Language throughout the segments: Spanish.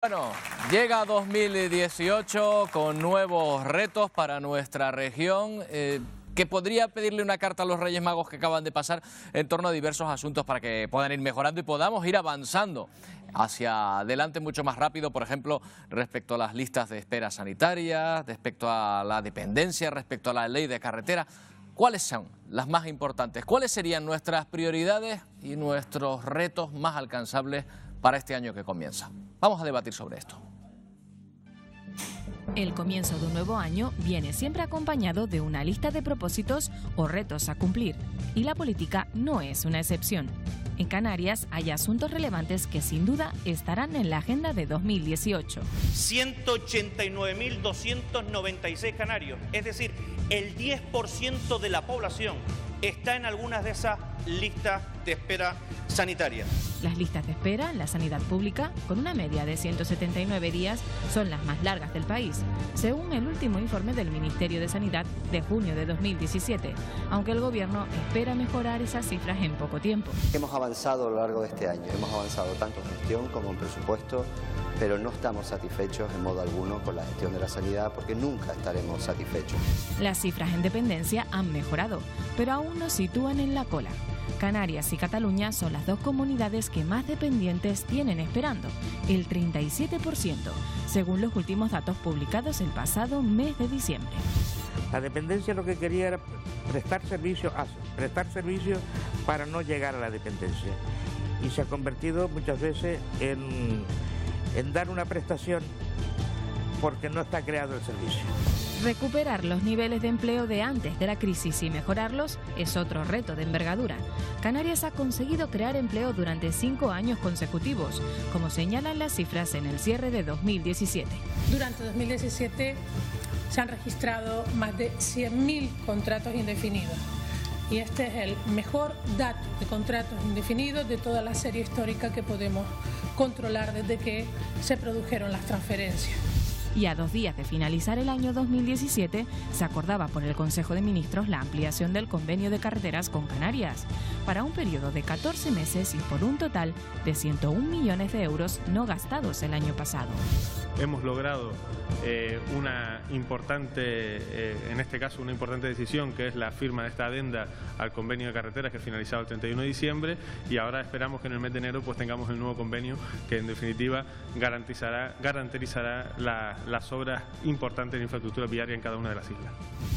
Bueno, llega 2018 con nuevos retos para nuestra región, que podría pedirle una carta a los Reyes Magos que acaban de pasar en torno a diversos asuntos para que puedan ir mejorando y podamos ir avanzando hacia adelante mucho más rápido, por ejemplo, respecto a las listas de espera sanitarias, respecto a la dependencia, respecto a la ley de carretera. ¿Cuáles son las más importantes? ¿Cuáles serían nuestras prioridades y nuestros retos más alcanzables para este año que comienza? Vamos a debatir sobre esto. El comienzo de un nuevo año viene siempre acompañado de una lista de propósitos o retos a cumplir, y la política no es una excepción. En Canarias hay asuntos relevantes que sin duda estarán en la agenda de 2018. 189.296 canarios, es decir, el 10% de la población está en algunas de esas listas de espera sanitaria. Las listas de espera en la sanidad pública, con una media de 179 días, son las más largas del país, según el último informe del Ministerio de Sanidad de junio de 2017, aunque el Gobierno espera mejorar esas cifras en poco tiempo. Hemos avanzado a lo largo de este año, hemos avanzado tanto en gestión como en presupuesto, pero no estamos satisfechos en modo alguno con la gestión de la sanidad porque nunca estaremos satisfechos. Las cifras en dependencia han mejorado, pero aún nos sitúan en la cola. Canarias y Cataluña son las dos comunidades que más dependientes tienen esperando, el 37%, según los últimos datos publicados el pasado mes de diciembre. La dependencia lo que quería era prestar servicio para no llegar a la dependencia. Y se ha convertido muchas veces en dar una prestación porque no está creado el servicio. Recuperar los niveles de empleo de antes de la crisis y mejorarlos es otro reto de envergadura. Canarias ha conseguido crear empleo durante 5 años consecutivos, como señalan las cifras en el cierre de 2017. Durante 2017 se han registrado más de 100.000 contratos indefinidos. Y este es el mejor dato de contratos indefinidos de toda la serie histórica que podemos controlar desde que se produjeron las transferencias. Y a 2 días de finalizar el año 2017, se acordaba por el Consejo de Ministros la ampliación del convenio de carreteras con Canarias, para un periodo de 14 meses y por un total de 101 millones de euros no gastados el año pasado. Hemos logrado una importante, en este caso una importante decisión, que es la firma de esta adenda al convenio de carreteras que finalizaba el 31 de diciembre, y ahora esperamos que en el mes de enero pues tengamos el nuevo convenio que en definitiva garantizará las obras importantes de infraestructura viaria en cada una de las islas.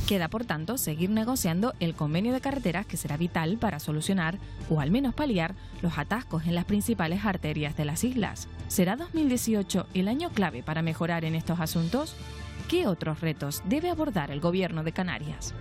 Queda, por tanto, seguir negociando el convenio de carreteras, que será vital para solucionar, o al menos paliar, los atascos en las principales arterias de las islas. ¿Será 2018 el año clave para mejorar en estos asuntos? ¿Qué otros retos debe abordar el Gobierno de Canarias?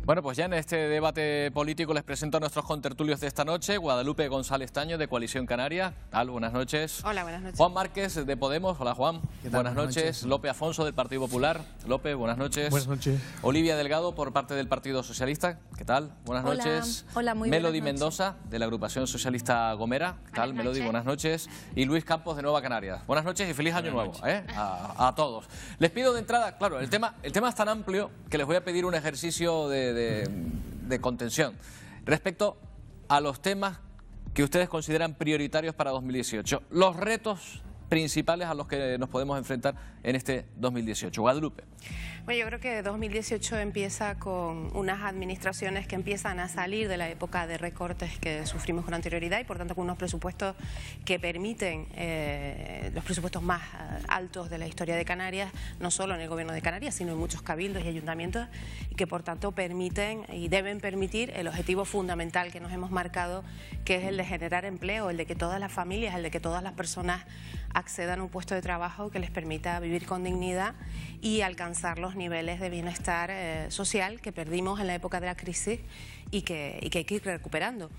Bueno, pues ya en este debate político les presento a nuestros contertulios de esta noche. Guadalupe González Taño, de Coalición Canaria. ¿Tal? Buenas noches. Hola, buenas noches. Juan Márquez, de Podemos. Hola, Juan. Buenas noches. Lope Afonso, del Partido Popular. Lope, buenas noches. Buenas noches. Olivia Delgado, por parte del Partido Socialista. ¿Qué tal? Buenas noches. Hola, muy Melody buenas noches. Mendoza, de la Agrupación Socialista Gomera. ¿Qué tal, Melody? Buenas noches. Y Luis Campos, de Nueva Canarias. Buenas noches y feliz año nuevo a todos. Les pido de entrada, claro, el tema es tan amplio que les voy a pedir un ejercicio de contención respecto a los temas que ustedes consideran prioritarios para 2018, los retos principales a los que nos podemos enfrentar en este 2018. Guadalupe. Bueno, yo creo que 2018 empieza con unas administraciones que empiezan a salir de la época de recortes que sufrimos con anterioridad y por tanto con unos presupuestos que permiten los presupuestos más altos de la historia de Canarias, no solo en el Gobierno de Canarias, sino en muchos cabildos y ayuntamientos, y que por tanto permiten y deben permitir el objetivo fundamental que nos hemos marcado, que es el de generar empleo, el de que todas las familias, el de que todas las personas accedan a un puesto de trabajo que les permita vivir con dignidad y alcanzar los niveles de bienestar social que perdimos en la época de la crisis y que hay que ir recuperando.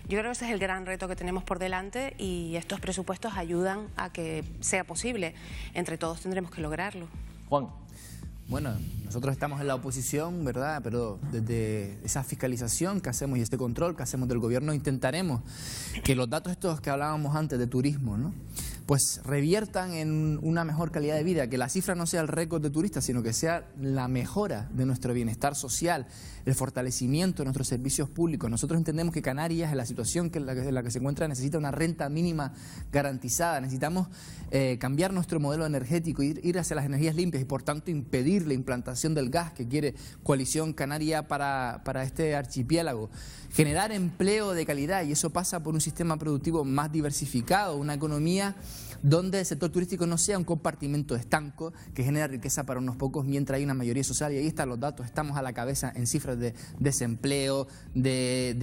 Yo creo que ese es el gran reto que tenemos por delante y estos presupuestos ayudan a que sea posible. Entre todos tendremos que lograrlo. Juan. Bueno, nosotros estamos en la oposición, ¿verdad? Pero desde esa fiscalización que hacemos y este control que hacemos del gobierno intentaremos que los datos estos que hablábamos antes de turismo, ¿no? pues reviertan en una mejor calidad de vida, que la cifra no sea el récord de turistas, sino que sea la mejora de nuestro bienestar social, el fortalecimiento de nuestros servicios públicos. Nosotros entendemos que Canarias, en la situación en la que se encuentra, necesita una renta mínima garantizada. Necesitamos cambiar nuestro modelo energético, ir hacia las energías limpias y por tanto impedir la implantación del gas que quiere Coalición Canaria para este archipiélago. Generar empleo de calidad, y eso pasa por un sistema productivo más diversificado, una economía donde el sector turístico no sea un compartimento estanco que genera riqueza para unos pocos mientras hay una mayoría social. Y ahí están los datos, estamos a la cabeza en cifras de desempleo, de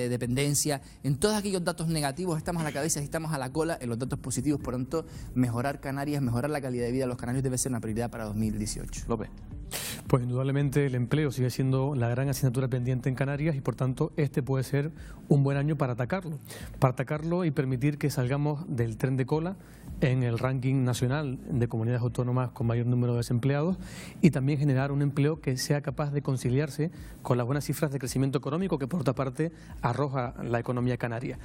dependencia, en todos aquellos datos negativos estamos a la cabeza y estamos a la cola en los datos positivos. Por lo tanto, mejorar Canarias, mejorar la calidad de vida de los canarios debe ser una prioridad para 2018. López. Pues indudablemente el empleo sigue siendo la gran asignatura pendiente en Canarias y por tanto este puede ser un buen año para atacarlo y permitir que salgamos del tren de cola en el ranking nacional de comunidades autónomas con mayor número de desempleados y también generar un empleo que sea capaz de conciliarse con las buenas cifras de crecimiento económico que por otra parte arroja la economía canaria.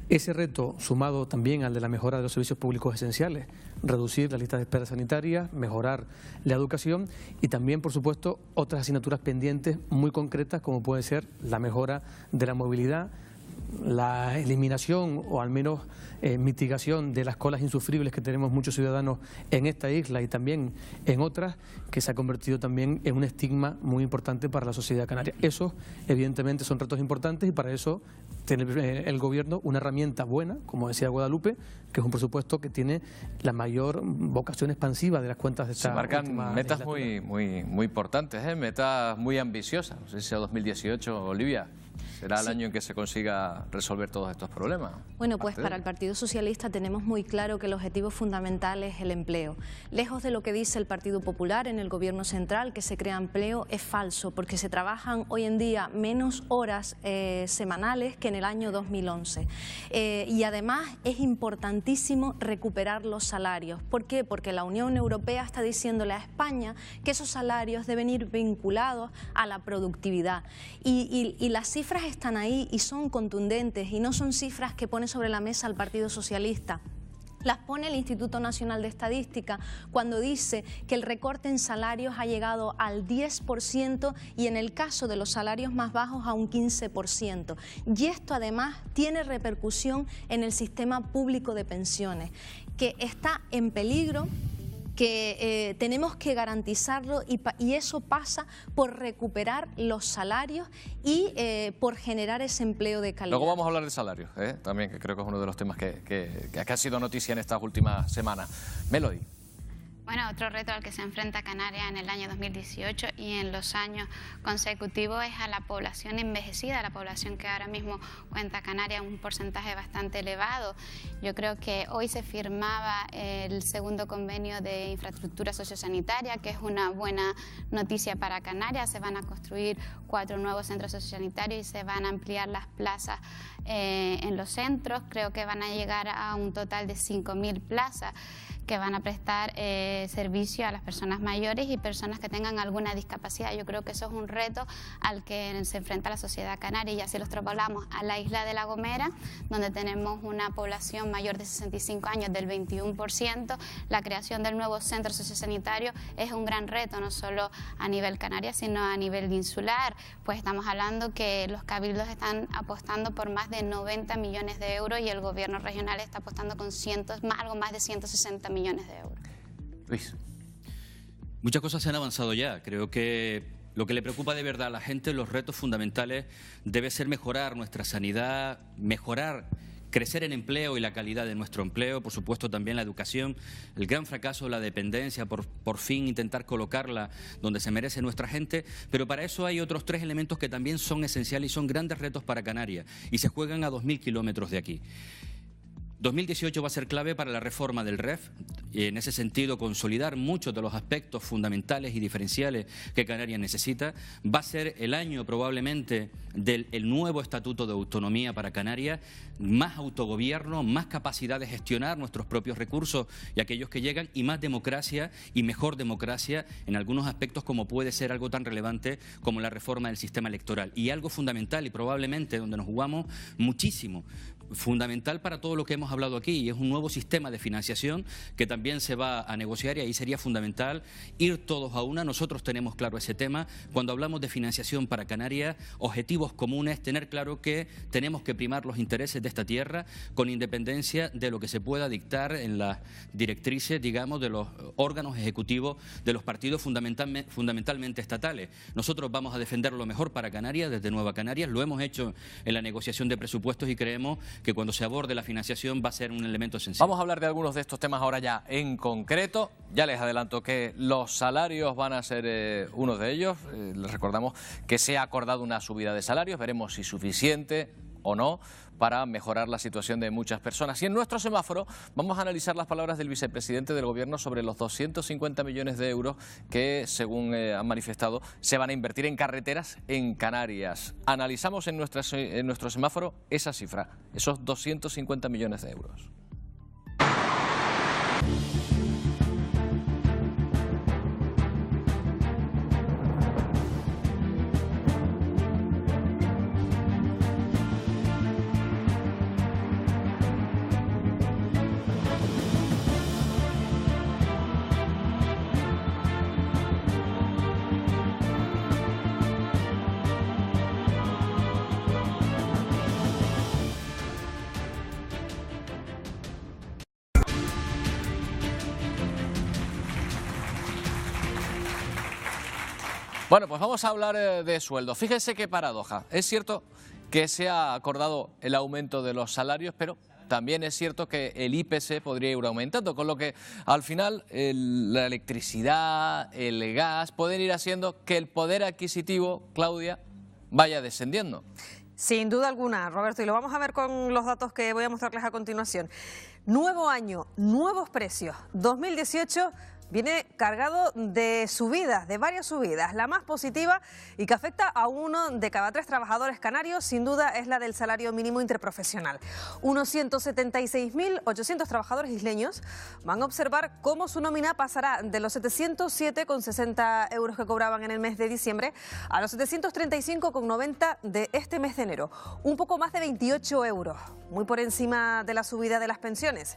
Ese reto, sumado también al de la mejora de los servicios públicos esenciales, reducir las listas de espera sanitarias, mejorar la educación y también, por supuesto, otras asignaturas pendientes muy concretas como puede ser la mejora de la movilidad, la eliminación o al menos mitigación de las colas insufribles que tenemos muchos ciudadanos en esta isla y también en otras, que se ha convertido también en un estigma muy importante para la sociedad canaria. Esos evidentemente son retos importantes y para eso tiene el Gobierno una herramienta buena, como decía Guadalupe, que es un presupuesto que tiene la mayor vocación expansiva de las cuentas de esta Se marcan última metas legislatura. muy importantes, metas muy ambiciosas. No sé si sea 2018, Olivia. Será el año en que se consiga resolver todos estos problemas. Bueno, pues para el Partido Socialista tenemos muy claro que el objetivo fundamental es el empleo. Lejos de lo que dice el Partido Popular en el Gobierno central, que se crea empleo, es falso, porque se trabajan hoy en día menos horas semanales que en el año 2011. Y además es importantísimo recuperar los salarios. ¿Por qué? Porque la Unión Europea está diciéndole a España que esos salarios deben ir vinculados a la productividad. Y las cifras están ahí y son contundentes y no son cifras que pone sobre la mesa el Partido Socialista. Las pone el Instituto Nacional de Estadística cuando dice que el recorte en salarios ha llegado al 10% y en el caso de los salarios más bajos a un 15%. Y esto además tiene repercusión en el sistema público de pensiones, que está en peligro, que tenemos que garantizarlo y eso pasa por recuperar los salarios y por generar ese empleo de calidad. Luego vamos a hablar de salarios, también, que creo que es uno de los temas que ha sido noticia en estas últimas semanas. Melody. Bueno, otro reto al que se enfrenta Canarias en el año 2018 y en los años consecutivos es a la población envejecida, la población que ahora mismo cuenta Canarias un porcentaje bastante elevado. Yo creo que hoy se firmaba el segundo convenio de infraestructura sociosanitaria, que es una buena noticia para Canarias. Se van a construir 4 nuevos centros sociosanitarios y se van a ampliar las plazas en los centros. Creo que van a llegar a un total de 5.000 plazas que van a prestar servicio a las personas mayores y personas que tengan alguna discapacidad. Yo creo que eso es un reto al que se enfrenta la sociedad canaria y así lo extrapolamos a la isla de La Gomera, donde tenemos una población mayor de 65 años del 21%. La creación del nuevo centro sociosanitario es un gran reto, no solo a nivel canaria, sino a nivel insular. Pues estamos hablando que los cabildos están apostando por más de 90 millones de euros y el gobierno regional está apostando con algo más de 160 millones de euros. Luis. Muchas cosas se han avanzado ya. Creo que lo que le preocupa de verdad a la gente, los retos fundamentales, debe ser mejorar nuestra sanidad, crecer en empleo y la calidad de nuestro empleo, por supuesto también la educación, el gran fracaso de la dependencia, por fin intentar colocarla donde se merece nuestra gente, pero para eso hay otros 3 elementos que también son esenciales y son grandes retos para Canarias y se juegan a 2.000 kilómetros de aquí. 2018 va a ser clave para la reforma del REF y en ese sentido consolidar muchos de los aspectos fundamentales y diferenciales que Canarias necesita. Va a ser el año probablemente del nuevo Estatuto de Autonomía para Canarias, más autogobierno, más capacidad de gestionar nuestros propios recursos y aquellos que llegan y más democracia y mejor democracia en algunos aspectos como puede ser algo tan relevante como la reforma del sistema electoral. Y algo fundamental y probablemente donde nos jugamos muchísimo fundamental para todo lo que hemos hablado aquí, y es un nuevo sistema de financiación que también se va a negociar, y ahí sería fundamental ir todos a una. Nosotros tenemos claro ese tema. Cuando hablamos de financiación para Canarias, objetivos comunes, tener claro que tenemos que primar los intereses de esta tierra con independencia de lo que se pueda dictar en las directrices, digamos, de los órganos ejecutivos de los partidos fundamentalmente estatales. Nosotros vamos a defender lo mejor para Canarias desde Nueva Canarias, lo hemos hecho en la negociación de presupuestos y creemos que cuando se aborde la financiación va a ser un elemento esencial. Vamos a hablar de algunos de estos temas ahora ya en concreto. Ya les adelanto que los salarios van a ser uno de ellos. Les recordamos que se ha acordado una subida de salarios, veremos si suficiente o no para mejorar la situación de muchas personas. Y en nuestro semáforo vamos a analizar las palabras del vicepresidente del Gobierno sobre los 250 millones de euros que, según han manifestado, se van a invertir en carreteras en Canarias. Analizamos en nuestro semáforo esa cifra, esos 250 millones de euros. Bueno, pues vamos a hablar de sueldos. Fíjense qué paradoja. Es cierto que se ha acordado el aumento de los salarios, pero también es cierto que el IPC podría ir aumentando, con lo que al final la electricidad, el gas, pueden ir haciendo que el poder adquisitivo, Claudia, vaya descendiendo. Sin duda alguna, Roberto, y lo vamos a ver con los datos que voy a mostrarles a continuación. Nuevo año, nuevos precios. 2018 viene cargado de subidas, de varias subidas. La más positiva y que afecta a 1 de cada 3 trabajadores canarios, sin duda, es la del salario mínimo interprofesional. Unos 176.800 trabajadores isleños van a observar cómo su nómina pasará de los 707,60 euros que cobraban en el mes de diciembre a los 735,90 de este mes de enero. Un poco más de 28 euros, muy por encima de la subida de las pensiones.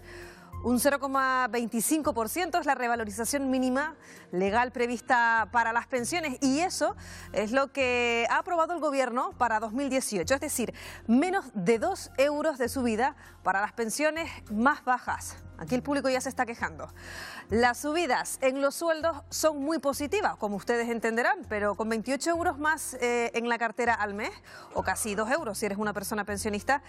Un 0,25% es la revalorización mínima legal prevista para las pensiones, y eso es lo que ha aprobado el Gobierno para 2018, es decir, menos de 2 euros de subida para las pensiones más bajas. Aquí el público ya se está quejando. Las subidas en los sueldos son muy positivas, como ustedes entenderán, pero con 28 euros más en la cartera al mes, o casi 2 euros si eres una persona pensionista,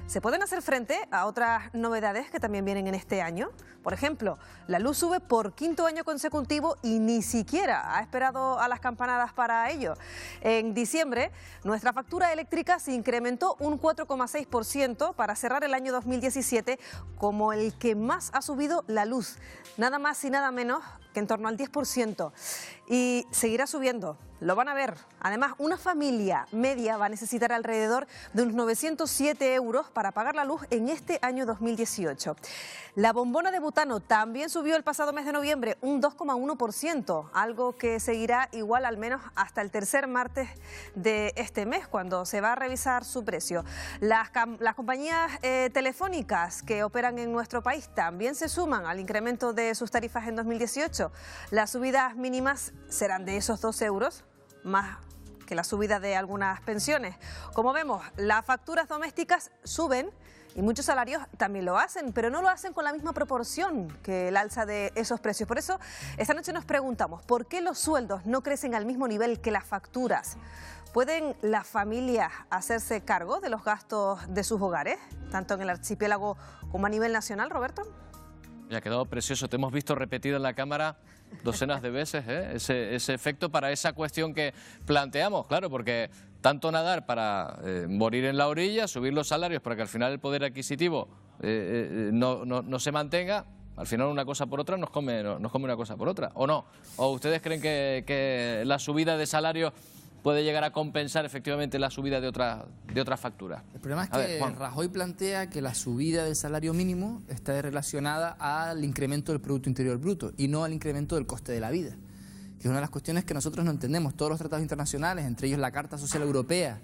se pueden hacer frente a otras novedades que también vienen en este año. Por ejemplo, la luz sube por 5º año consecutivo y ni siquiera ha esperado a las campanadas para ello. En diciembre, nuestra factura eléctrica se incrementó un 4,6% para cerrar el año 2017 como el que más ha subido la luz, nada más y nada menos que en torno al 10%. Y seguirá subiendo, lo van a ver. Además, una familia media va a necesitar alrededor de unos 907 euros para pagar la luz en este año 2018. La bombona de butano también subió el pasado mes de noviembre un 2,1%, algo que seguirá igual al menos hasta el tercer martes de este mes, cuando se va a revisar su precio. Las compañías telefónicas que operan en nuestro país también se suman al incremento de sus tarifas en 2018. Las subidas mínimas serán de esos 2 euros, más que la subida de algunas pensiones. Como vemos, las facturas domésticas suben y muchos salarios también lo hacen, pero no lo hacen con la misma proporción que el alza de esos precios. Por eso, esta noche nos preguntamos, ¿por qué los sueldos no crecen al mismo nivel que las facturas? ¿Pueden las familias hacerse cargo de los gastos de sus hogares, tanto en el archipiélago como a nivel nacional, Roberto? Ya ha quedado precioso, te hemos visto repetido en la cámara docenas de veces, ese efecto para esa cuestión que planteamos, claro, porque tanto nadar para morir en la orilla, subir los salarios para que al final el poder adquisitivo no se mantenga, al final una cosa por otra nos come una cosa por otra, ¿o no? ¿O ustedes creen que la subida de salarios puede llegar a compensar efectivamente la subida de otras facturas? El problema es que Rajoy plantea que la subida del salario mínimo está relacionada al incremento del Producto Interior Bruto y no al incremento del coste de la vida, que es una de las cuestiones que nosotros no entendemos. Todos los tratados internacionales, entre ellos la Carta Social Europea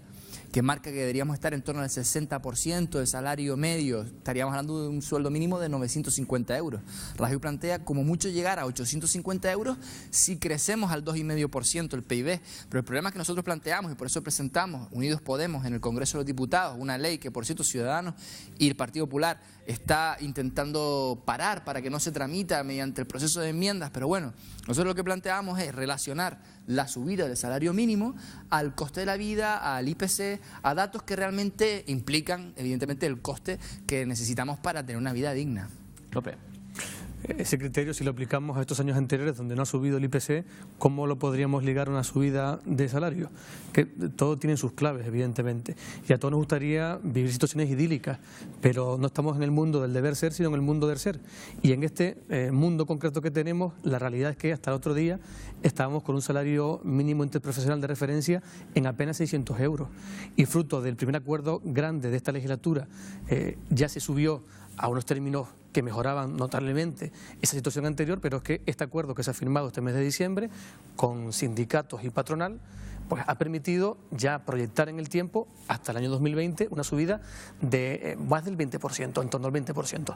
que marca que deberíamos estar en torno al 60% del salario medio, estaríamos hablando de un sueldo mínimo de 950 euros. Rajoy plantea como mucho llegar a 850 euros si crecemos al 2,5% el PIB, pero el problema es que nosotros planteamos, y por eso presentamos Unidos Podemos en el Congreso de los Diputados, una ley que, por cierto, Ciudadanos y el Partido Popular está intentando parar para que no se tramita mediante el proceso de enmiendas, pero bueno, nosotros lo que planteamos es relacionar la subida del salario mínimo al coste de la vida, al IPC, a datos que realmente implican, evidentemente, el coste que necesitamos para tener una vida digna. López. Ese criterio, si lo aplicamos a estos años anteriores donde no ha subido el IPC, ¿cómo lo podríamos ligar a una subida de salario? Que todo tiene sus claves, evidentemente. Y a todos nos gustaría vivir situaciones idílicas, pero no estamos en el mundo del deber ser, sino en el mundo del ser. Y en este mundo concreto que tenemos, la realidad es que hasta el otro día estábamos con un salario mínimo interprofesional de referencia en apenas 600 euros. Y fruto del primer acuerdo grande de esta legislatura, ya se subió a unos términos que mejoraban notablemente esa situación anterior, pero es que este acuerdo que se ha firmado este mes de diciembre con sindicatos y patronal pues ha permitido ya proyectar en el tiempo, hasta el año 2020, una subida de más del 20%, en torno al 20%.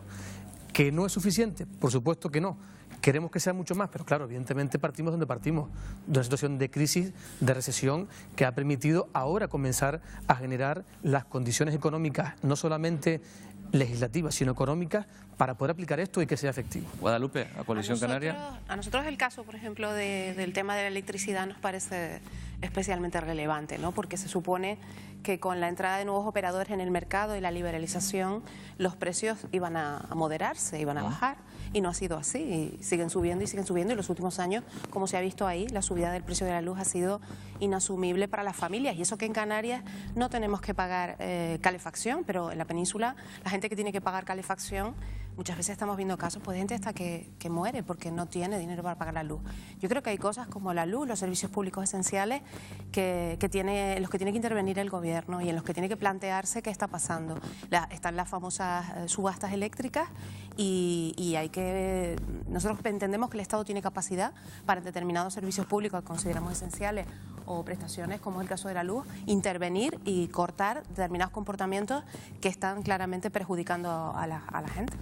¿Que no es suficiente? Por supuesto que no. Queremos que sea mucho más, pero claro, evidentemente partimos donde partimos, de una situación de crisis, de recesión, que ha permitido ahora comenzar a generar las condiciones económicas, no solamente legislativas, sino económicas, para poder aplicar esto y que sea efectivo. Guadalupe, a Coalición Canaria. A nosotros el caso, por ejemplo, del tema de la electricidad nos parece especialmente relevante, ¿no? Porque se supone que con la entrada de nuevos operadores en el mercado y la liberalización, los precios iban a moderarse, iban a bajar, y no ha sido así, y siguen subiendo, y los últimos años, como se ha visto ahí, la subida del precio de la luz ha sido inasumible para las familias, y eso que en Canarias no tenemos que pagar calefacción, pero en la península la gente que tiene que pagar calefacción, muchas veces estamos viendo casos pues, de gente hasta que muere porque no tiene dinero para pagar la luz. Yo creo que hay cosas como la luz, los servicios públicos esenciales, los que tiene que intervenir el gobierno y en los que tiene que plantearse qué está pasando. Están las famosas subastas eléctricas y hay que... Nosotros entendemos que el Estado tiene capacidad para determinados servicios públicos que consideramos esenciales o prestaciones, como es el caso de la luz, intervenir y cortar determinados comportamientos que están claramente perjudicando a la gente.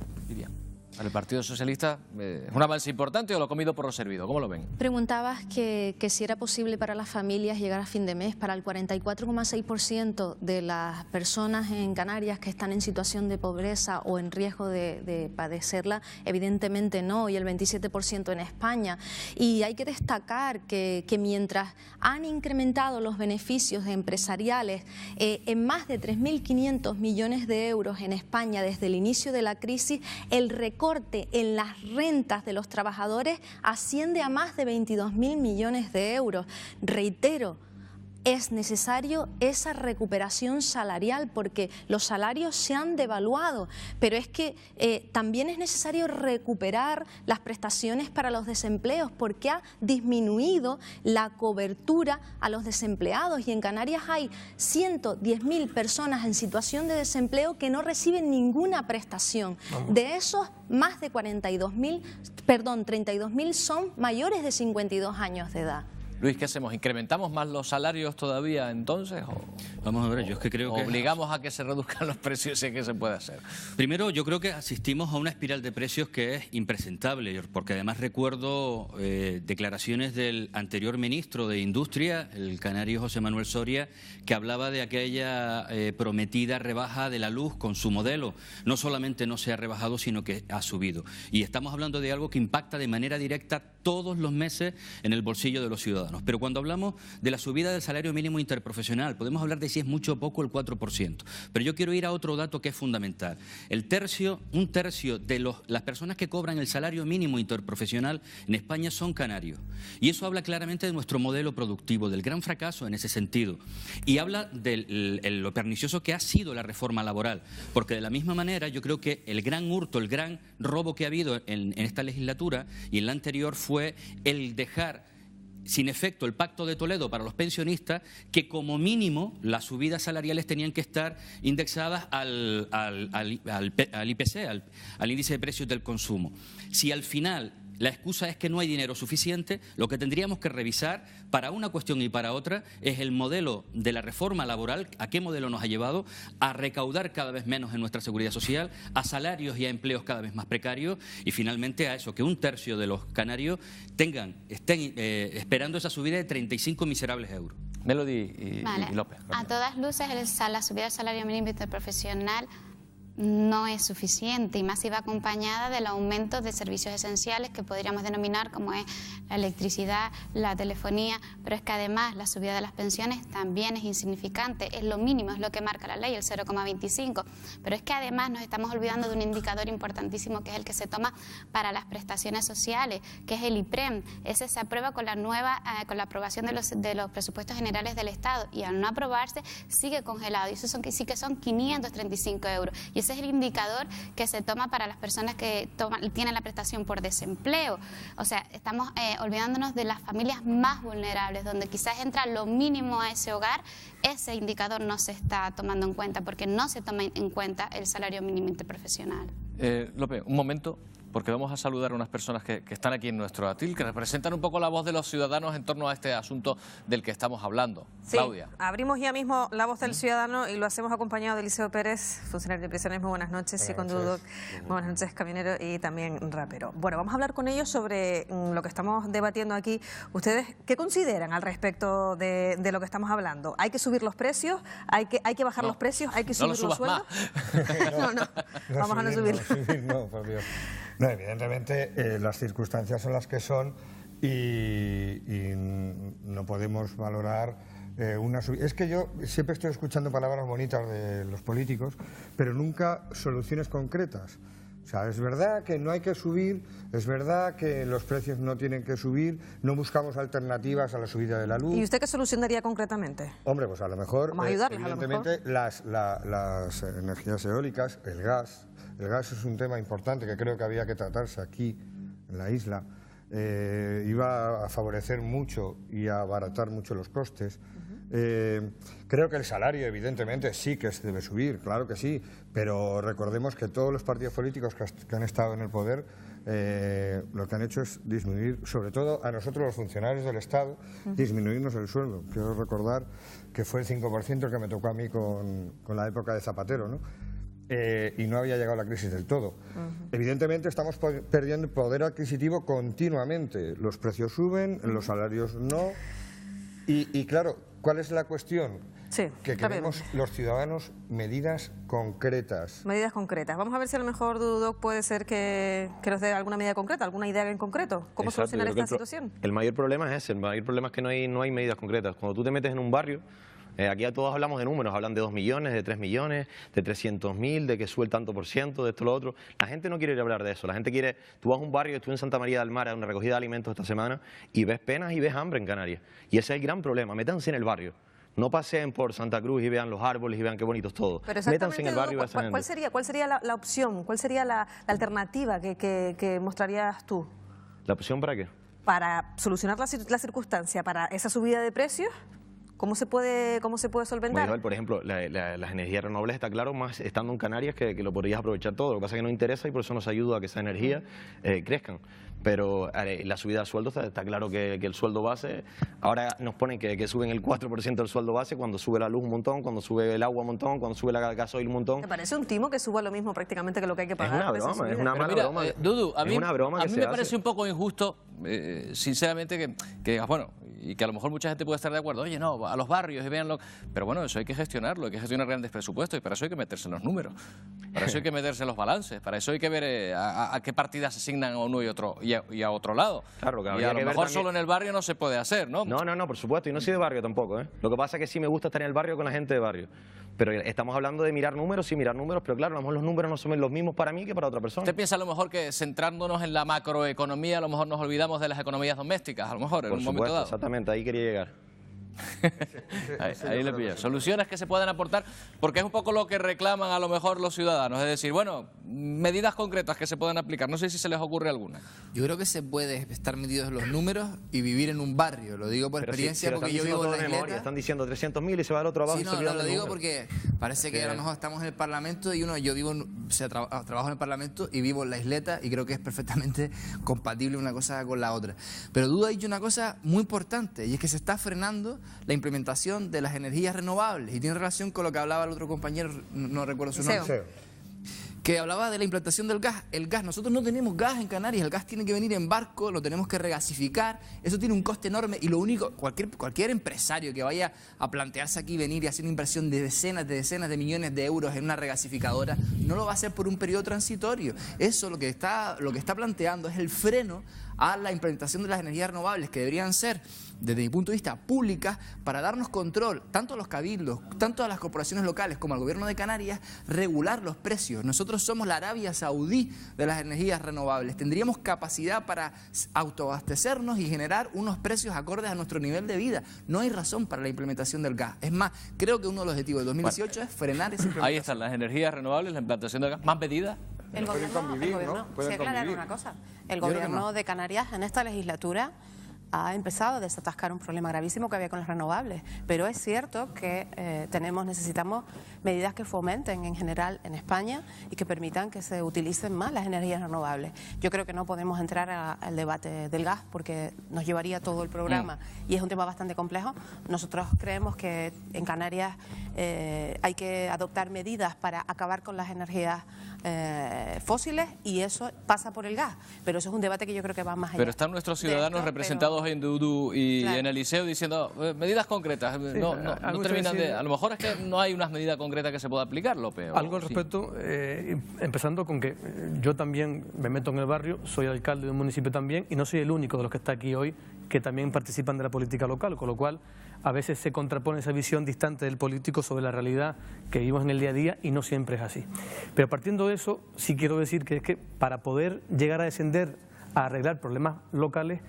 Para el Partido Socialista, ¿es un avance importante o lo comido por lo servido? ¿Cómo lo ven? Preguntabas que si era posible para las familias llegar a fin de mes. Para el 44,6% de las personas en Canarias que están en situación de pobreza o en riesgo de padecerla, evidentemente no, y el 27% en España. Y hay que destacar que mientras han incrementado los beneficios empresariales en más de 3.500 millones de euros en España desde el inicio de la crisis, el recorte en las rentas de los trabajadores asciende a más de 22.000 millones de euros. Reitero, es necesario esa recuperación salarial porque los salarios se han devaluado, pero es que también es necesario recuperar las prestaciones para los desempleos porque ha disminuido la cobertura a los desempleados y en Canarias hay 110.000 personas en situación de desempleo que no reciben ninguna prestación. De esos, más de 32.000 son mayores de 52 años de edad. Luis, ¿qué hacemos? ¿Incrementamos más los salarios todavía entonces? ¿O vamos a ver, yo es que creo que... ¿Obligamos a que se reduzcan los precios y qué se puede hacer? Primero, yo creo que asistimos a una espiral de precios que es impresentable, porque además recuerdo declaraciones del anterior ministro de Industria, el canario José Manuel Soria, que hablaba de aquella prometida rebaja de la luz con su modelo. No solamente no se ha rebajado, sino que ha subido. Y estamos hablando de algo que impacta de manera directa todos los meses en el bolsillo de los ciudadanos. Pero cuando hablamos de la subida del salario mínimo interprofesional, podemos hablar de si es mucho o poco el 4%. Pero yo quiero ir a otro dato que es fundamental. Un tercio de las personas que cobran el salario mínimo interprofesional en España son canarios. Y eso habla claramente de nuestro modelo productivo, del gran fracaso en ese sentido. Y habla de lo pernicioso que ha sido la reforma laboral. Porque de la misma manera yo creo que el gran hurto, el gran robo que ha habido en esta legislatura y en la anterior fue el dejar sin efecto el Pacto de Toledo para los pensionistas, que como mínimo las subidas salariales tenían que estar indexadas al IPC, al índice de precios del consumo. Si al final la excusa es que no hay dinero suficiente. Lo que tendríamos que revisar para una cuestión y para otra es el modelo de la reforma laboral, a qué modelo nos ha llevado a recaudar cada vez menos en nuestra seguridad social, a salarios y a empleos cada vez más precarios y finalmente a eso, que 1/3 de los canarios estén esperando esa subida de 35 miserables euros. Melody y López. A todas luces la subida del salario mínimo interprofesional no es suficiente, y más si va acompañada del aumento de servicios esenciales que podríamos denominar como es la electricidad, la telefonía, pero es que además la subida de las pensiones también es insignificante, es lo mínimo, es lo que marca la ley, el 0,25, pero es que además nos estamos olvidando de un indicador importantísimo que es el que se toma para las prestaciones sociales, que es el IPREM. Ese se aprueba con la aprobación de los presupuestos generales del Estado, y al no aprobarse sigue congelado, y eso sí que son 535 euros, y ese es el indicador que se toma para las personas que tienen la prestación por desempleo. O sea, estamos olvidándonos de las familias más vulnerables, donde quizás entra lo mínimo a ese hogar. Ese indicador no se está tomando en cuenta, porque no se toma en cuenta el salario mínimo interprofesional. López, un momento, porque vamos a saludar a unas personas que están aquí en nuestro atril, que representan un poco la voz de los ciudadanos en torno a este asunto del que estamos hablando. Sí, Claudia. Abrimos ya mismo la voz del ciudadano y lo hacemos acompañado de Eliseo Pérez, funcionario de prisiones. Muy buenas noches. Y con Dudoc. Muy buenas noches, camionero y también rapero. Bueno, vamos a hablar con ellos sobre lo que estamos debatiendo aquí. ¿Ustedes qué consideran al respecto de lo que estamos hablando? ¿Hay que subir los precios? ¿Hay que bajar los precios? ¿Hay que subir los sueldos? Vamos a no subir. No, por Dios. No, evidentemente las circunstancias son las que son y no podemos valorar una subida. Es que yo siempre estoy escuchando palabras bonitas de los políticos, pero nunca soluciones concretas. O sea, es verdad que no hay que subir, es verdad que los precios no tienen que subir, no buscamos alternativas a la subida de la luz. ¿Y usted qué solucionaría concretamente? Hombre, pues a lo mejor, vamos a ayudarles, evidentemente, las energías eólicas, el gas. El gas es un tema importante que creo que había que tratarse aquí, en la isla. Iba a favorecer mucho y a abaratar mucho los costes. Creo que el salario, evidentemente, sí que se debe subir, claro que sí, pero recordemos que todos los partidos políticos que han estado en el poder lo que han hecho es disminuir, sobre todo a nosotros los funcionarios del Estado, disminuirnos el sueldo. Quiero recordar que fue el 5% que me tocó a mí con la época de Zapatero, ¿no? Y no había llegado la crisis del todo. Evidentemente estamos perdiendo poder adquisitivo continuamente. Los precios suben, los salarios no. Y claro, ¿cuál es la cuestión? Sí, que queremos los ciudadanos medidas concretas. Medidas concretas. Vamos a ver si a lo mejor Dudoc puede ser que nos dé alguna medida concreta, alguna idea en concreto. ¿Cómo solucionar esta situación? El mayor problema es ese, el mayor problema es que no hay medidas concretas. Cuando tú te metes en un barrio, aquí a todos hablamos de números, hablan de 2 millones, de 3 millones, de 300.000, de que sube el tanto por ciento, de esto, lo otro. La gente no quiere ir a hablar de eso, la gente quiere... Tú vas a un barrio, estuve en Santa María del Mar, a una recogida de alimentos esta semana, y ves penas y ves hambre en Canarias. Y ese es el gran problema, métanse en el barrio. No paseen por Santa Cruz y vean los árboles y vean qué bonitos todo. Métanse en el barrio y vean ¿Cuál sería la opción? ¿Cuál sería la alternativa que mostrarías tú? ¿La opción para qué? Para solucionar la circunstancia, para esa subida de precios. ¿Cómo se puede solventar? Bueno, por ejemplo, las energías renovables está claro, más estando en Canarias, que lo podrías aprovechar todo. Lo que pasa es que no interesa y por eso nos ayuda a que esa energía crezcan. Pero la subida del sueldo está claro que el sueldo base, ahora nos ponen que suben el 4% del sueldo base cuando sube la luz un montón, cuando sube el agua un montón, cuando sube la gasoil un montón. ¿Te parece un timo que suba lo mismo prácticamente que lo que hay que pagar? Es una broma, es una mala broma. Dudu, a mí me parece un poco injusto, sinceramente, que digas, bueno, y que a lo mejor mucha gente puede estar de acuerdo, oye, no, a los barrios y véanlo, pero bueno, eso hay que gestionarlo, hay que gestionar grandes presupuestos y para eso hay que meterse en los números, para eso hay que meterse en los balances, para eso hay que ver a qué partidas se asignan a uno y a otro lado. Claro, y a lo mejor solo en el barrio no se puede hacer, ¿no? No, por supuesto, y no soy de barrio tampoco, ¿eh? Lo que pasa es que sí me gusta estar en el barrio con la gente de barrio. Pero estamos hablando de mirar números, sí, mirar números, pero claro, a lo mejor los números no son los mismos para mí que para otra persona. ¿Usted piensa a lo mejor que centrándonos en la macroeconomía, a lo mejor nos olvidamos de las economías domésticas, a lo mejor en un momento dado? Exactamente, ahí quería llegar. Ahí le pillo. Soluciones que se puedan aportar, porque es un poco lo que reclaman a lo mejor los ciudadanos, es decir, bueno, medidas concretas que se puedan aplicar. No sé si se les ocurre alguna. Yo creo que se puede estar metidos en los números y vivir en un barrio, lo digo por experiencia, porque yo vivo en la Isleta. Están diciendo 300.000 y se va al otro abajo. Sí, no, lo digo porque parece que a lo mejor estamos en el Parlamento y yo vivo, trabajo en el Parlamento y vivo en la Isleta y creo que es perfectamente compatible una cosa con la otra. Pero Dudu ha dicho una cosa muy importante y es que se está frenando la implementación de las energías renovables y tiene relación con lo que hablaba el otro compañero, no recuerdo su nombre, que hablaba de la implantación del gas. El gas, nosotros no tenemos gas en Canarias, el gas tiene que venir en barco, lo tenemos que regasificar, eso tiene un coste enorme y lo único, cualquier empresario que vaya a plantearse aquí venir y hacer una inversión de decenas de millones de euros en una regasificadora, no lo va a hacer por un periodo transitorio. Eso lo que está planteando es el freno a la implementación de las energías renovables, que deberían ser, desde mi punto de vista, públicas, para darnos control, tanto a los cabildos, tanto a las corporaciones locales como al gobierno de Canarias, regular los precios. Nosotros somos la Arabia Saudí de las energías renovables. Tendríamos capacidad para autoabastecernos y generar unos precios acordes a nuestro nivel de vida. No hay razón para la implementación del gas. Es más, creo que uno de los objetivos del 2018 es frenar esa implementación. Ahí están las energías renovables, la implantación del gas. ¿Más medidas? El gobierno, sí, aclarar una cosa. El gobierno de Canarias en esta legislatura ha empezado a desatascar un problema gravísimo que había con las renovables, pero es cierto que necesitamos medidas que fomenten en general en España y que permitan que se utilicen más las energías renovables. Yo creo que no podemos entrar al debate del gas porque nos llevaría todo el programa y es un tema bastante complejo. Nosotros creemos que en Canarias hay que adoptar medidas para acabar con las energías fósiles y eso pasa por el gas, pero eso es un debate que yo creo que va más allá. Pero están nuestros ciudadanos representados en Dudu y en Eliseo diciendo medidas concretas. Sí, no terminan de... A lo mejor es que no hay unas medidas concretas que se pueda aplicar, López. Algo al respecto, empezando con que yo también me meto en el barrio, soy alcalde de un municipio también y no soy el único de los que está aquí hoy que también participan de la política local, con lo cual a veces se contrapone esa visión distante del político sobre la realidad que vivimos en el día a día y no siempre es así. Pero partiendo de eso, sí quiero decir que es que para poder llegar a descender a arreglar problemas locales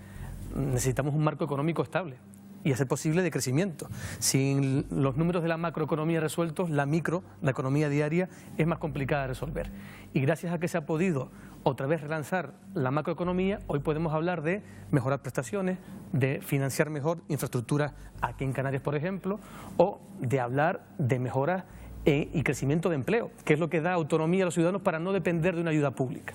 necesitamos un marco económico estable y hacer posible de crecimiento. Sin los números de la macroeconomía resueltos, la economía diaria, es más complicada de resolver. Y gracias a que se ha podido otra vez relanzar la macroeconomía, hoy podemos hablar de mejorar prestaciones, de financiar mejor infraestructuras aquí en Canarias, por ejemplo, o de hablar de mejoras y crecimiento de empleo, que es lo que da autonomía a los ciudadanos para no depender de una ayuda pública.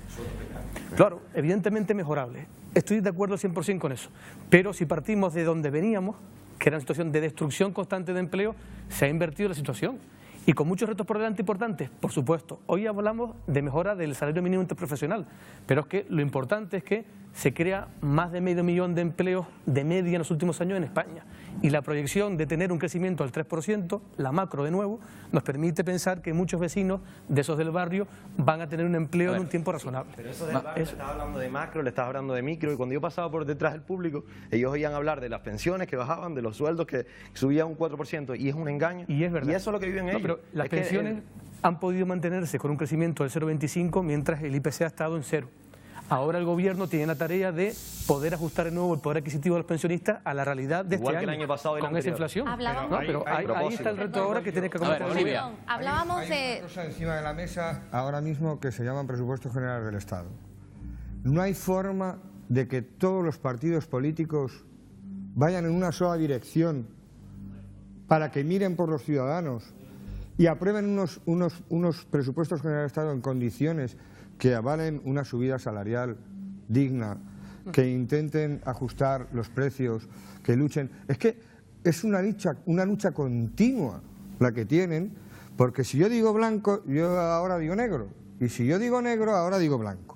Claro, evidentemente mejorable. Estoy de acuerdo 100% con eso. Pero si partimos de donde veníamos, que era una situación de destrucción constante de empleo, se ha invertido la situación. Y con muchos retos por delante importantes, por supuesto. Hoy hablamos de mejora del salario mínimo interprofesional, pero es que lo importante es que se crea más de 500.000 de empleos de media en los últimos años en España. Y la proyección de tener un crecimiento al 3%, la macro de nuevo, nos permite pensar que muchos vecinos de esos del barrio van a tener un empleo en un tiempo razonable. Pero eso del barrio, le estás hablando de macro, le estás hablando de micro, y cuando yo pasaba por detrás del público, ellos oían hablar de las pensiones que bajaban, de los sueldos que subían un 4%, y es un engaño. Y es verdad. Y eso es lo que viven ellos. Pero las pensiones han podido mantenerse con un crecimiento del 0,25 mientras el IPC ha estado en 0. Ahora el gobierno tiene la tarea de poder ajustar de nuevo el poder adquisitivo de los pensionistas a la realidad de igual este que año, el año pasado y con esa inflación. Pero ahí está el reto ahora que tiene que acometer Olivia. Hablábamos hay una cosa encima de la mesa ahora mismo que se llaman presupuestos generales del Estado. No hay forma de que todos los partidos políticos vayan en una sola dirección para que miren por los ciudadanos y aprueben unos presupuestos generales del Estado en condiciones que avalen una subida salarial digna, que intenten ajustar los precios, que luchen. Es que es una lucha continua la que tienen, porque si yo digo blanco, yo ahora digo negro, y si yo digo negro, ahora digo blanco.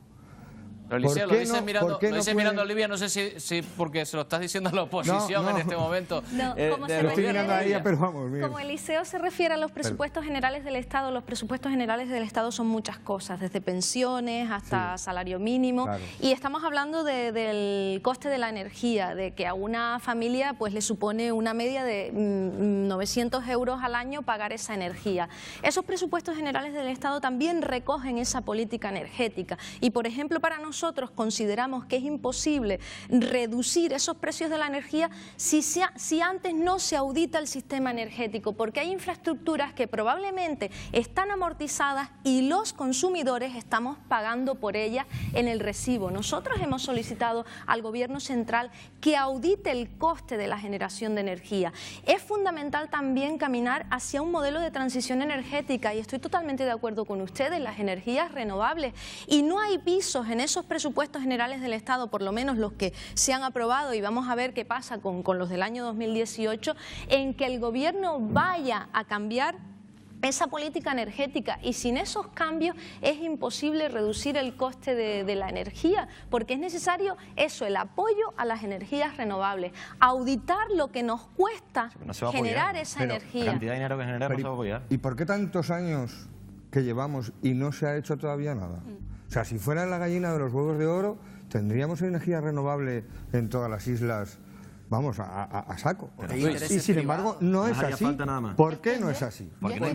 Pero Eliseo, lo dices mirando a Olivia, no sé si porque se lo estás diciendo a la oposición en este momento. No, estoy mirando a ella, pero vamos, mira. Como Eliseo se refiere a los presupuestos generales del Estado, los presupuestos generales del Estado son muchas cosas, desde pensiones hasta salario mínimo, claro. Y estamos hablando del coste de la energía, de que a una familia pues le supone una media de 900 euros al año pagar esa energía. Esos presupuestos generales del Estado también recogen esa política energética y, por ejemplo, para nosotros nosotros consideramos que es imposible reducir esos precios de la energía si antes no se audita el sistema energético, porque hay infraestructuras que probablemente están amortizadas y los consumidores estamos pagando por ellas en el recibo. Nosotros hemos solicitado al Gobierno central que audite el coste de la generación de energía. Es fundamental también caminar hacia un modelo de transición energética y estoy totalmente de acuerdo con ustedes, las energías renovables, y no hay visos en esos presupuestos generales del Estado, por lo menos los que se han aprobado, y vamos a ver qué pasa con los del año 2018, en que el Gobierno vaya a cambiar esa política energética, y sin esos cambios es imposible reducir el coste de la energía, porque es necesario eso, el apoyo a las energías renovables, auditar lo que nos cuesta generar esa energía. La cantidad de dinero que genera no se va a apoyar. ¿Y por qué tantos años que llevamos y no se ha hecho todavía nada? O sea, si fuera la gallina de los huevos de oro, tendríamos energía renovable en todas las islas, vamos, a saco. Y sin embargo, no es así. ¿Por qué no es así? Porque no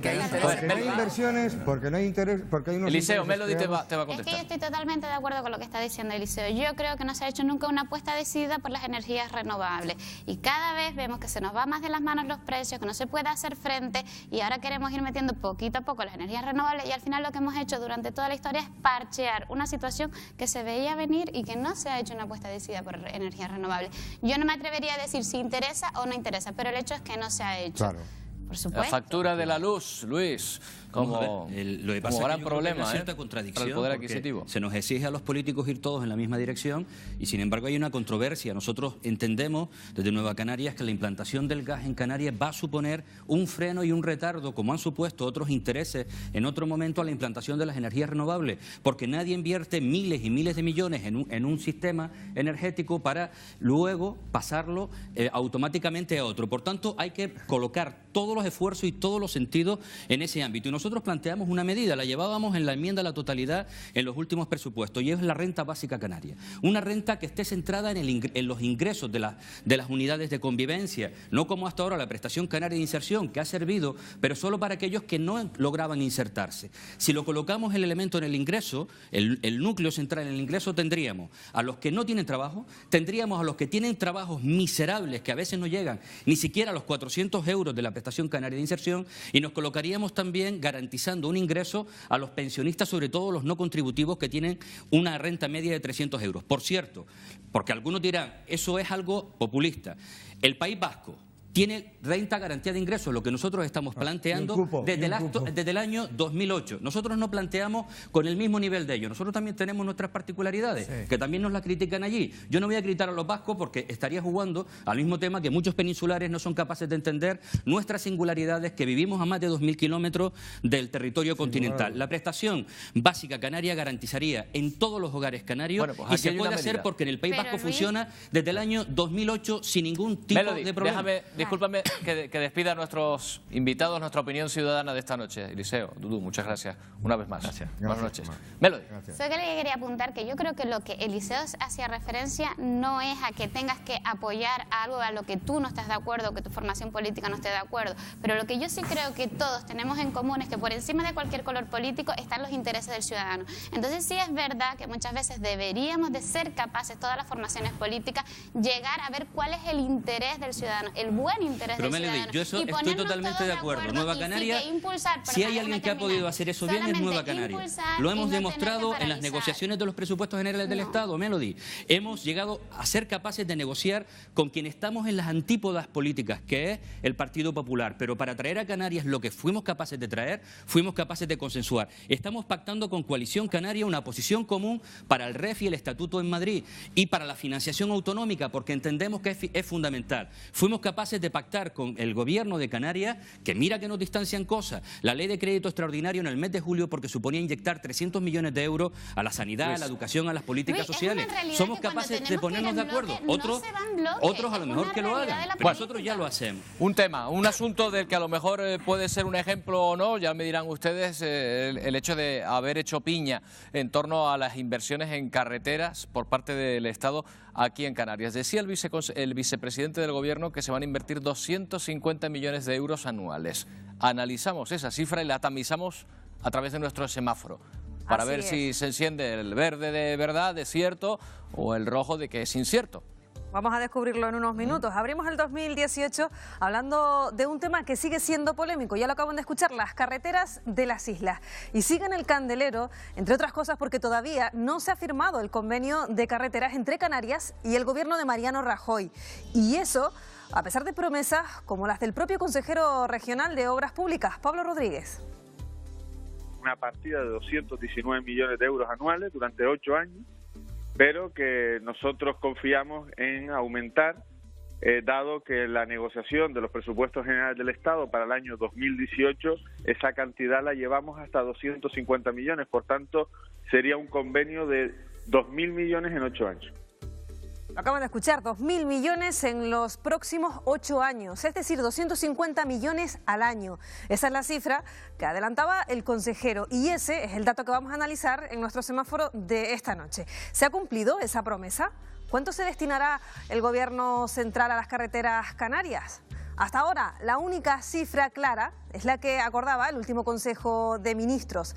hay inversiones, porque no hay interés, porque hay unos... Eliseo, Melody te va a contestar. Es que yo estoy totalmente de acuerdo con lo que está diciendo Eliseo. Yo creo que no se ha hecho nunca una apuesta decidida por las energías renovables. Y cada vez vemos que se nos va más de las manos los precios, que no se puede hacer frente, y ahora queremos ir metiendo poquito a poco las energías renovables, y al final lo que hemos hecho durante toda la historia es parchear una situación que se veía venir y que no se ha hecho una apuesta decidida por energías renovables. Yo no me atrevería a decir si interesa o no interesa, pero el hecho es que no se ha hecho. Claro. Por supuesto. La factura de la luz, Luis, como gran problema, hay cierta contradicción para el poder adquisitivo. Se nos exige a los políticos ir todos en la misma dirección y sin embargo hay una controversia. Nosotros entendemos desde Nueva Canarias que la implantación del gas en Canarias va a suponer un freno y un retardo, como han supuesto otros intereses en otro momento, a la implantación de las energías renovables, porque nadie invierte miles y miles de millones en un sistema energético para luego pasarlo automáticamente a otro. Por tanto, hay que colocar todos los esfuerzos y todos los sentidos en ese ámbito. Y nosotros planteamos una medida, la llevábamos en la enmienda a la totalidad en los últimos presupuestos, y es la renta básica canaria. Una renta que esté centrada en los ingresos de las unidades de convivencia, no como hasta ahora la prestación canaria de inserción, que ha servido, pero solo para aquellos que no lograban insertarse. Si lo colocamos el elemento en el ingreso, el núcleo central en el ingreso, tendríamos a los que no tienen trabajo, tendríamos a los que tienen trabajos miserables, que a veces no llegan ni siquiera a los 400 euros de la prestación canaria de inserción, y nos colocaríamos también garantizando un ingreso a los pensionistas, sobre todo los no contributivos, que tienen una renta media de 300 euros. Por cierto, porque algunos dirán, eso es algo populista. El País Vasco tiene renta garantía de ingresos, lo que nosotros estamos planteando desde el año 2008. Nosotros no planteamos con el mismo nivel de ellos. Nosotros también tenemos nuestras particularidades, que también nos las critican allí. Yo no voy a criticar a los vascos porque estaría jugando al mismo tema que muchos peninsulares no son capaces de entender nuestras singularidades, que vivimos a más de 2.000 kilómetros del territorio continental. La prestación básica canaria garantizaría en todos los hogares canarios, y se puede hacer porque en el País Vasco funciona desde el año 2008 sin ningún tipo de problema. Discúlpame que despida a nuestros invitados, nuestra opinión ciudadana de esta noche. Eliseo, Dudu, muchas gracias una vez más. Gracias. Buenas noches. Melody. Soy que le quería apuntar que yo creo que lo que Eliseo hacía referencia no es a que tengas que apoyar algo a lo que tú no estás de acuerdo, que tu formación política no esté de acuerdo, pero lo que yo sí creo que todos tenemos en común es que por encima de cualquier color político están los intereses del ciudadano. Entonces sí es verdad que muchas veces deberíamos de ser capaces, todas las formaciones políticas, llegar a ver cuál es el interés del ciudadano, el buen interés del ciudadano. Yo eso estoy totalmente de acuerdo. Nueva Canaria, si hay alguien que ha podido hacer eso bien, es Nueva Canaria. Lo hemos demostrado en las negociaciones de los presupuestos generales del Estado, Melody. Hemos llegado a ser capaces de negociar con quien estamos en las antípodas políticas, que es el Partido Popular. Pero para traer a Canarias lo que fuimos capaces de traer, fuimos capaces de consensuar. Estamos pactando con Coalición Canaria una posición común para el REF y el Estatuto en Madrid, y para la financiación autonómica, porque entendemos que es fundamental. Fuimos capaces de pactar con el Gobierno de Canarias, que mira que nos distancian cosas, la ley de crédito extraordinario en el mes de julio, porque suponía inyectar 300 millones de euros a la sanidad, a la educación, a las políticas sociales. Somos capaces de ponernos de acuerdo. Otros a lo mejor que lo hagan, pero nosotros ya lo hacemos. Un tema, un asunto del que a lo mejor puede ser un ejemplo o no, ya me dirán ustedes, el hecho de haber hecho piña en torno a las inversiones en carreteras por parte del Estado aquí en Canarias. Decía el vicepresidente del Gobierno que se van a invertir 250 millones de euros anuales. Analizamos esa cifra y la tamizamos a través de nuestro semáforo. para Así ver es. si se enciende el verde de verdad, de cierto, o el rojo de que es incierto. Vamos a descubrirlo en unos minutos. Abrimos el 2018 hablando de un tema que sigue siendo polémico. Ya lo acaban de escuchar, las carreteras de las islas. Y sigue en el candelero, entre otras cosas porque todavía no se ha firmado el convenio de carreteras entre Canarias y el gobierno de Mariano Rajoy. Y eso, a pesar de promesas como las del propio consejero regional de Obras Públicas, Pablo Rodríguez. Una partida de 219 millones de euros anuales durante 8 años, pero que nosotros confiamos en aumentar, dado que la negociación de los presupuestos generales del Estado para el año 2018, esa cantidad la llevamos hasta 250 millones, por tanto sería un convenio de 2.000 millones en 8 años. Lo acaban de escuchar, 2.000 millones en los próximos 8 años, es decir, 250 millones al año. Esa es la cifra que adelantaba el consejero y ese es el dato que vamos a analizar en nuestro semáforo de esta noche. ¿Se ha cumplido esa promesa? ¿Cuánto se destinará el gobierno central a las carreteras canarias? Hasta ahora, la única cifra clara es la que acordaba el último Consejo de Ministros.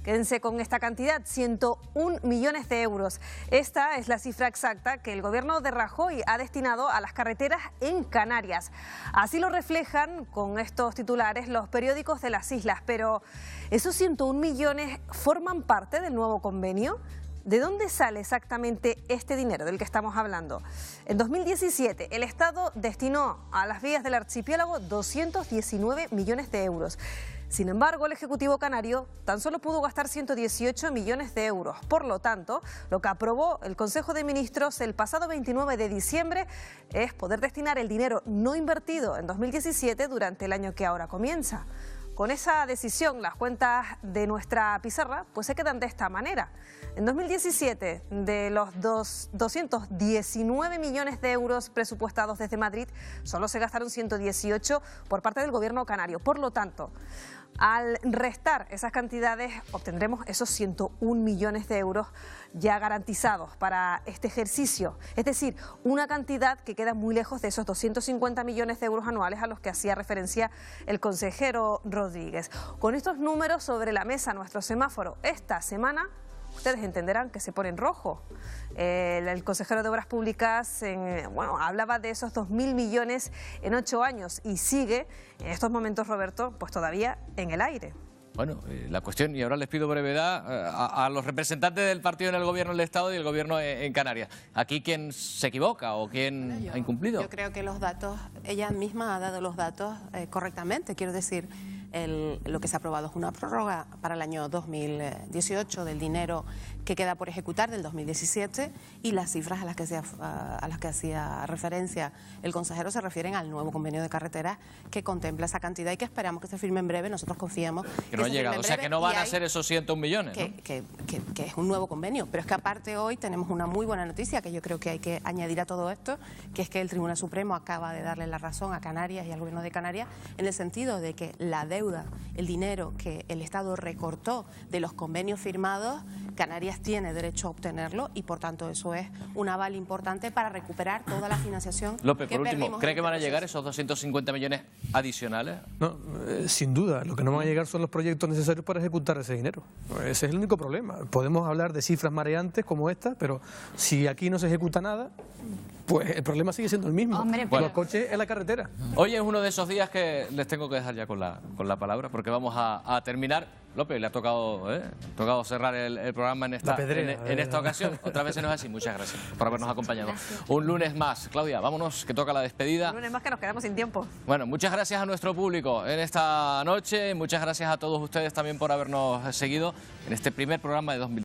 Quédense con esta cantidad, 101 millones de euros. Esta es la cifra exacta que el gobierno de Rajoy ha destinado a las carreteras en Canarias. Así lo reflejan con estos titulares los periódicos de las islas. Pero, ¿esos 101 millones forman parte del nuevo convenio? ¿De dónde sale exactamente este dinero del que estamos hablando? En 2017, el Estado destinó a las vías del archipiélago 219 millones de euros. Sin embargo, el Ejecutivo canario tan solo pudo gastar 118 millones de euros. Por lo tanto, lo que aprobó el Consejo de Ministros el pasado 29 de diciembre es poder destinar el dinero no invertido en 2017 durante el año que ahora comienza. Con esa decisión, las cuentas de nuestra pizarra pues se quedan de esta manera. En 2017, de los 219 millones de euros presupuestados desde Madrid, solo se gastaron 118 por parte del gobierno canario. Por lo tanto, al restar esas cantidades, obtendremos esos 101 millones de euros ya garantizados para este ejercicio. Es decir, una cantidad que queda muy lejos de esos 250 millones de euros anuales a los que hacía referencia el consejero Rodríguez. Con estos números sobre la mesa, nuestro semáforo esta semana, ustedes entenderán que se pone en rojo. El consejero de Obras Públicas hablaba de esos 2.000 millones en 8 años y sigue en estos momentos, Roberto, pues todavía en el aire. Bueno, la cuestión, y ahora les pido brevedad a los representantes del partido en el gobierno del Estado y el gobierno en Canarias. ¿Aquí quién se equivoca o quién ha incumplido? Yo creo que los datos, ella misma ha dado los datos correctamente. Quiero decir, lo que se ha aprobado es una prórroga para el año 2018 del dinero que queda por ejecutar del 2017 y las cifras a las que hacía referencia el consejero se refieren al nuevo convenio de carreteras que contempla esa cantidad y que esperamos que se firme en breve. Nosotros confiamos que no ha llegado, o sea que no van a ser esos 101 millones, ¿no? Que es un nuevo convenio, pero es que aparte hoy tenemos una muy buena noticia que yo creo que hay que añadir a todo esto, que es que el Tribunal Supremo acaba de darle la razón a Canarias y al gobierno de Canarias en el sentido de que la deuda, el dinero que el Estado recortó de los convenios firmados, Canarias tiene derecho a obtenerlo y por tanto eso es un aval importante para recuperar toda la financiación López, que por último, perdimos ¿cree en que van a este llegar proceso. esos 250 millones adicionales? No, sin duda, lo que no van a llegar son los proyectos necesarios para ejecutar ese dinero. Ese es el único problema. Podemos hablar de cifras mareantes como esta, pero si aquí no se ejecuta nada, pues el problema sigue siendo el mismo. Los coches en la carretera. Hoy es uno de esos días que les tengo que dejar ya con la palabra, porque vamos a terminar. López, le ha tocado cerrar el programa en esta ocasión. Otra vez no es así. Muchas gracias por habernos acompañado. Gracias. Un lunes más. Claudia, vámonos, que toca la despedida. Un lunes más que nos quedamos sin tiempo. Bueno, muchas gracias a nuestro público en esta noche. Muchas gracias a todos ustedes también por habernos seguido en este primer programa de 2020.